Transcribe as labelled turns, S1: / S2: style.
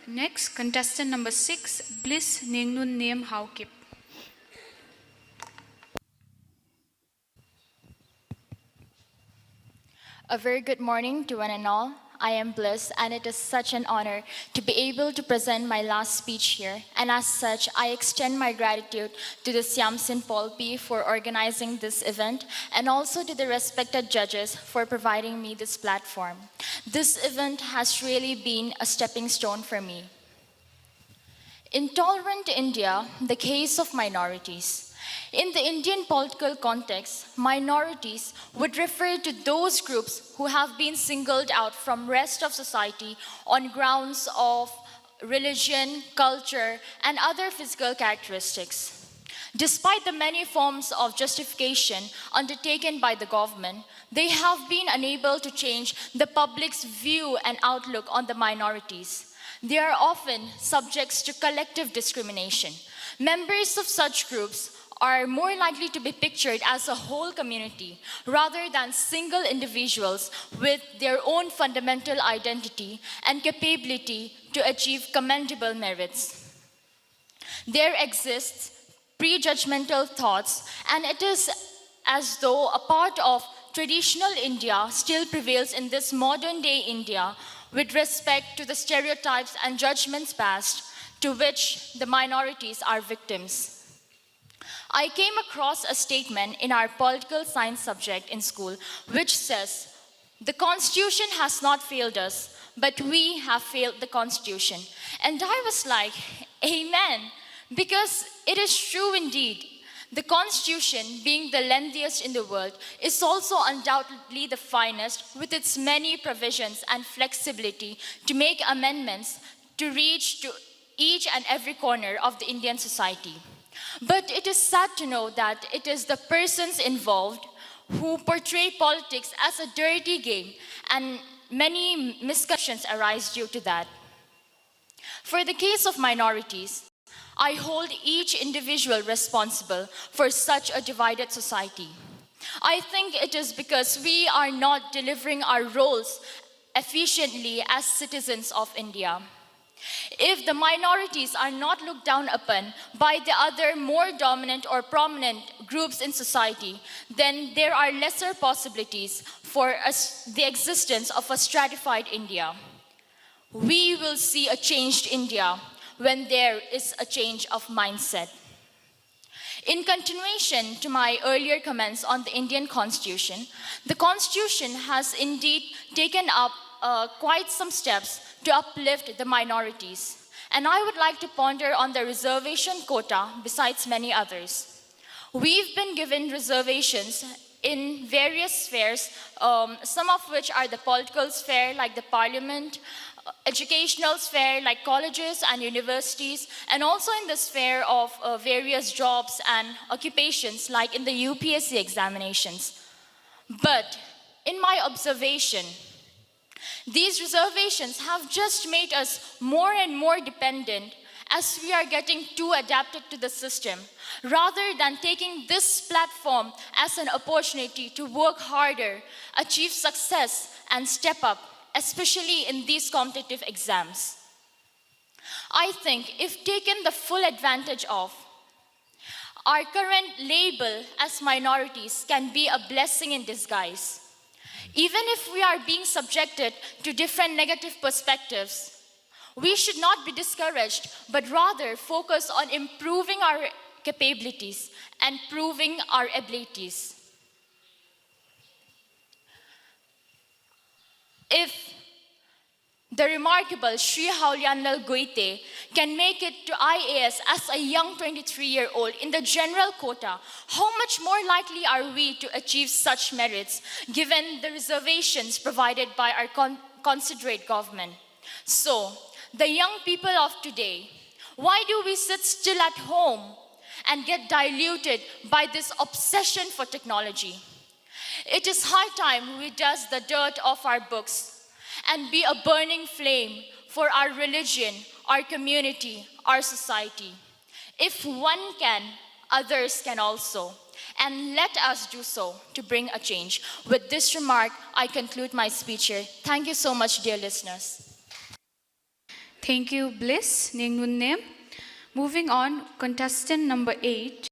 S1: Next, contestant number 6, Bliss Ningnun Niem Haukip.
S2: A very good morning to one and all. I am Bliss, and it is such an honor to be able to present my last speech here. And as such, I extend my gratitude to the Siamsin Polpi for organizing this event, and also to the respected judges for providing me this platform. This event has really been a stepping stone for me. In tolerant India, the case of minorities. In the Indian political context, minorities would refer to those groups who have been singled out from rest of society on grounds of religion, culture, and other physical characteristics. Despite the many forms of justification undertaken by the government, they have been unable to change the public's view and outlook on the minorities. They are often subjects to collective discrimination. Members of such groups are more likely to be pictured as a whole community rather than single individuals with their own fundamental identity and capability to achieve commendable merits. There exists prejudgmental thoughts, and it is as though a part of traditional India still prevails in this modern day India with respect to the stereotypes and judgments passed to which the minorities are victims. I came across a statement in our political science subject in school which says, "The Constitution has not failed us, but we have failed the Constitution." And I was like, amen, because it is true indeed. The Constitution, being the lengthiest in the world, is also undoubtedly the finest, with its many provisions and flexibility to make amendments to reach to each and every corner of the Indian society. But it is sad to know that it is the persons involved who portray politics as a dirty game, and many misconceptions arise due to that. For the case of minorities, I hold each individual responsible for such a divided society. I think it is because we are not delivering our roles efficiently as citizens of India. If the minorities are not looked down upon by the other more dominant or prominent groups in society, then there are lesser possibilities for the existence of a stratified India. We will see a changed India when there is a change of mindset. In continuation to my earlier comments on the Indian Constitution, the Constitution has indeed taken up quite some steps to uplift the minorities. And I would like to ponder on the reservation quota besides many others. We've been given reservations in various spheres, some of which are the political sphere like the parliament, educational sphere like colleges and universities, and also in the sphere of various jobs and occupations like in the UPSC examinations. But in my observation, these reservations have just made us more and more dependent as we are getting too adapted to the system, rather than taking this platform as an opportunity to work harder, achieve success, and step up, especially in these competitive exams. I think if taken the full advantage of, our current label as minorities can be a blessing in disguise. Even if we are being subjected to different negative perspectives, we should not be discouraged, but rather focus on improving our capabilities and proving our abilities. If the remarkable Sri Haulianlal Goite can make it to IAS as a young 23-year-old in the general quota, how much more likely are we to achieve such merits given the reservations provided by our considerate government? So, the young people of today, why do we sit still at home and get diluted by this obsession for technology? It is high time we dust the dirt off our books and be a burning flame for our religion, our community, our society. If one can, others can also. And let us do so to bring a change. With this remark, I conclude my speech here. Thank you so much, dear listeners.
S1: Thank you, Bliss Ningnunne. Moving on, contestant number 8.